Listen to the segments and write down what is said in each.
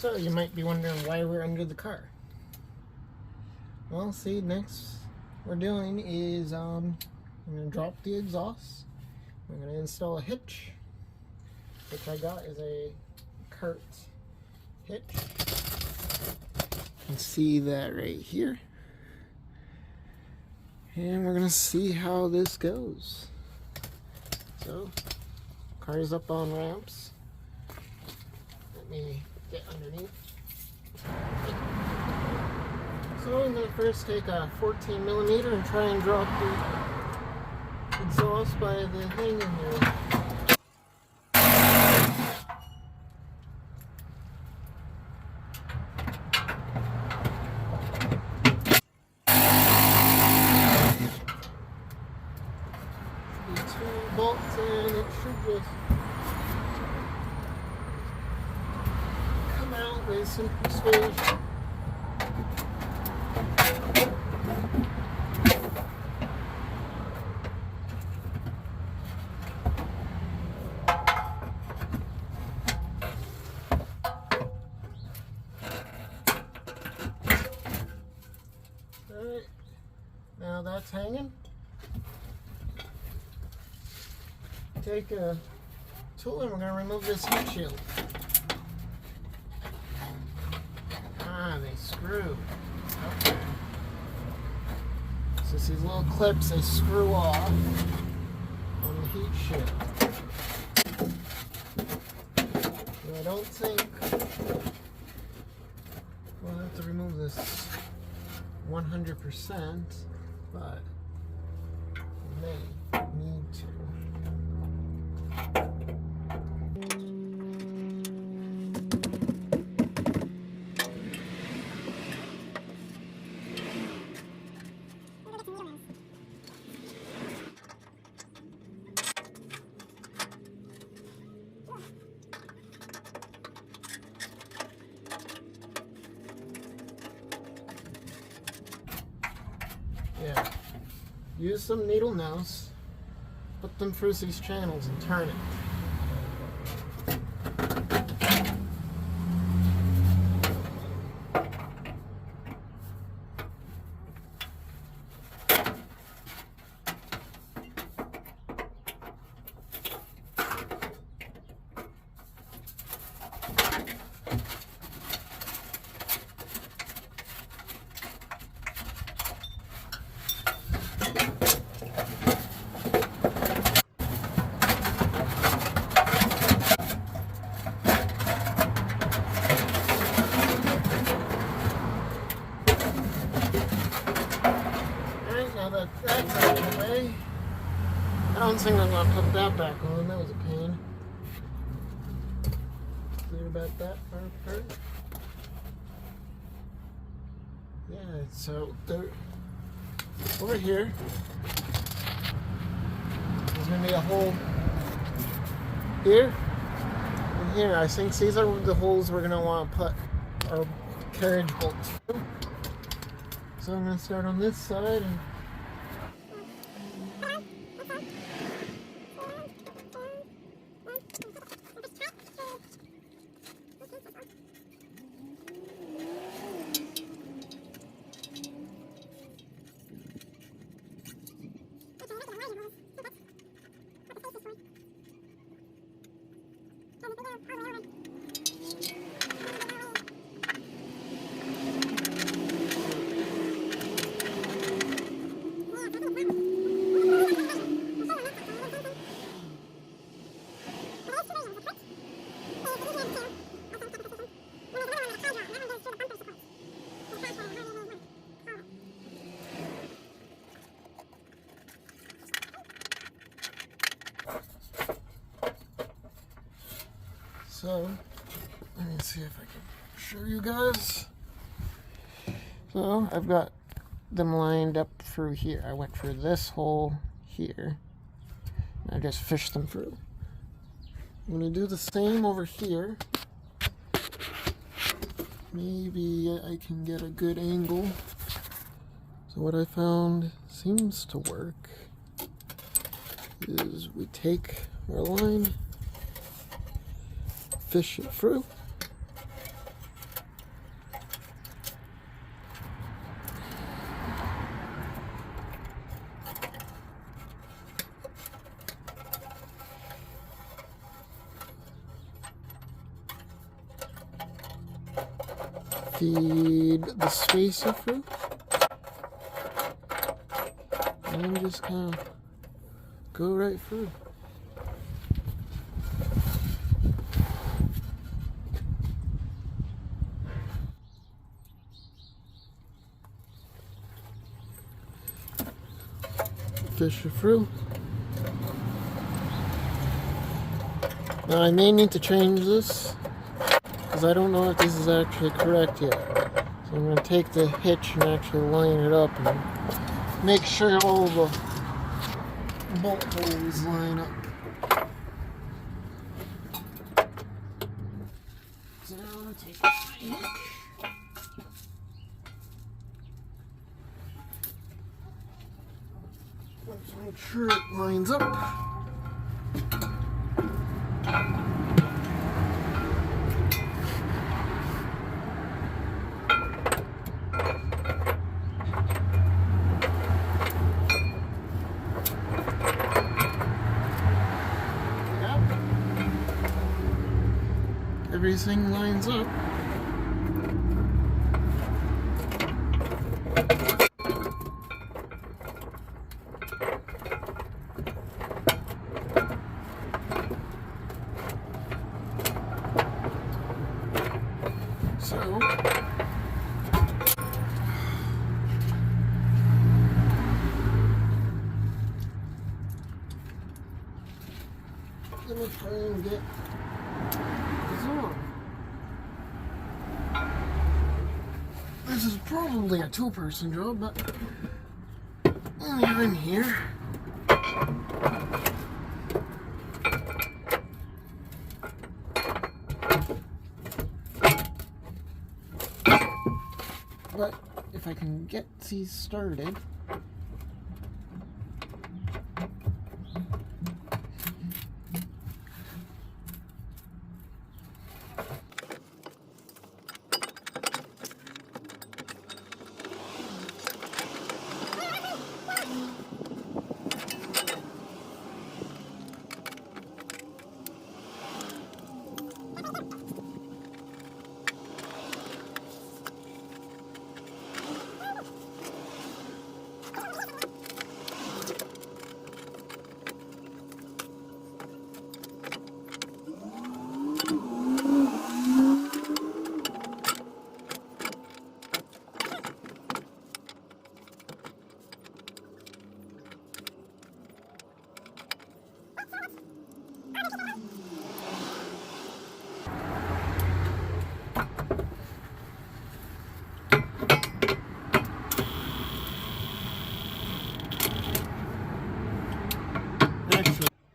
So you might be wondering why we're under the car. Well, see, next we're doing is I'm going to drop the exhaust. We're going to install a hitch, which I got is a Curt Hitch. You can see that right here. And we're going to see how this goes. So, car's up on ramps. Let me get underneath. So I'm going to first take a 14mm and try and drop the exhaust by the hanging here. Two bolts and it should just come out with some persuasion. Alright, now that's hanging. Take a tool and we're going to remove this heat shield. Ah, they screw. Okay. So these little clips, they screw off on the heat shield. So I don't think we'll have to remove this 100%, but we may need to. Yeah, use some needle nose, put them through these channels and turn it. That's out of the way. I don't think I'm going to put that back on. That was a pain. Clear about that part. Yeah, so over here, there's going to be a hole here and here. I think these are the holes we're going to want to put our carriage bolts through. So I'm going to start on this side and so, let me see if I can show you guys. So, I've got them lined up through here. I went through this hole here. And I just fished them through. I'm going to do the same over here. Maybe I can get a good angle. So what I found seems to work is we take our line, fish it through, feed the spacer through, and then just kind of go right through. Fish it through. Now I may need to change this because I don't know if this is actually correct yet. So I'm going to take the hitch and actually line it up and make sure all the bolt holes line up. So now I'm going to take the hitch. Let's make sure it lines up. Everything lines up. So let me try and get this on. This is probably a two-person job, but you're in here. But if I can get these started,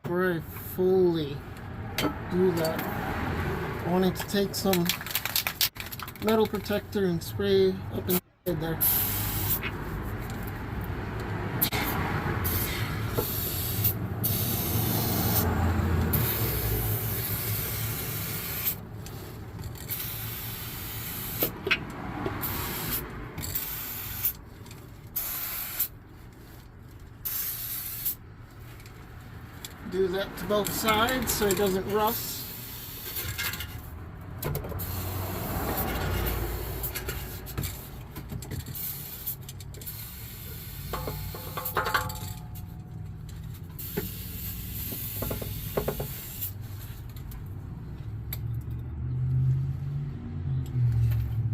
before I fully do that, I wanted to take some metal protector and spray up inside there. Do that to both sides so it doesn't rust.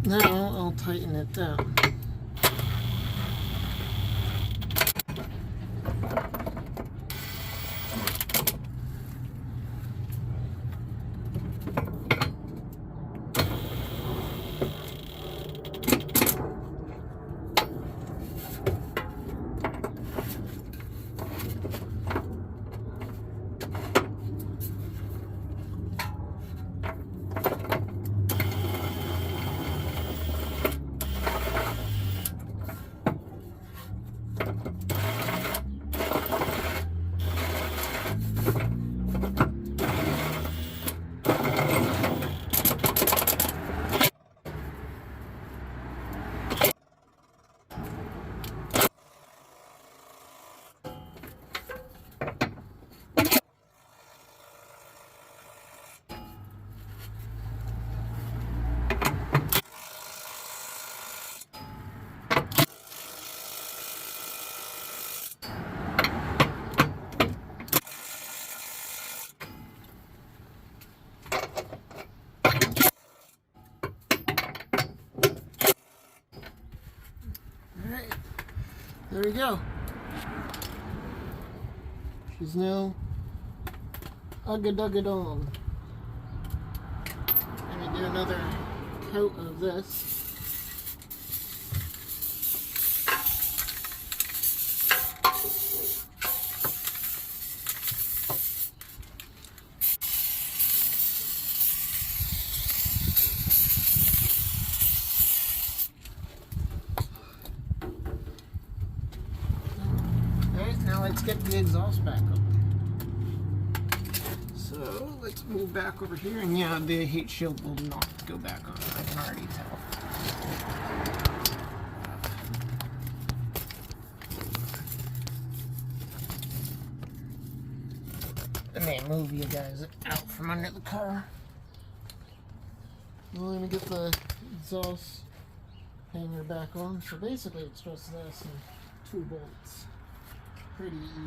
Now I'll tighten it down. there we go. She's now ugga-dugga-dong. Let me do another coat of this. Now let's get the exhaust back up. So let's move back over here, and yeah, the heat shield will not go back on. I can already tell. I may move you guys out from under the car. We're going to get the exhaust hanger back on. So basically it's just this and 2 bolts. Pretty easy.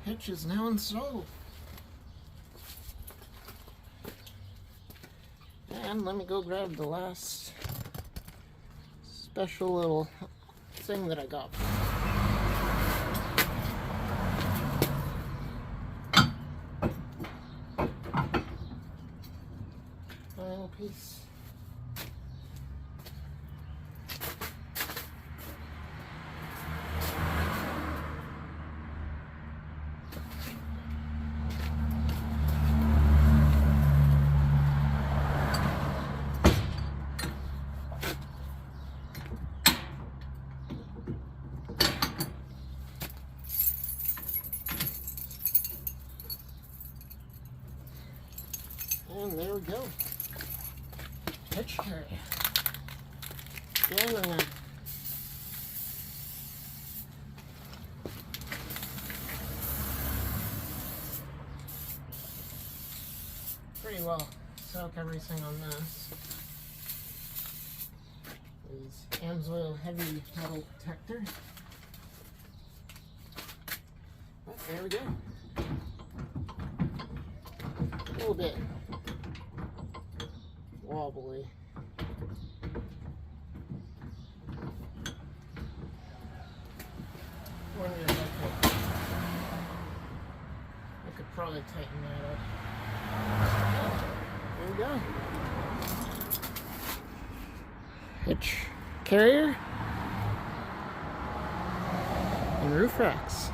Hitch is now installed. And let me go grab the last special little thing that I got. Final piece. And there we go. Hitch carrier. Yeah. Pretty well soak everything on this. Is Amsoil heavy metal protector. Oh, there we go. A little bit wobbly. Wonder if I could probably tighten that up. There we go. Hitch carrier and roof racks.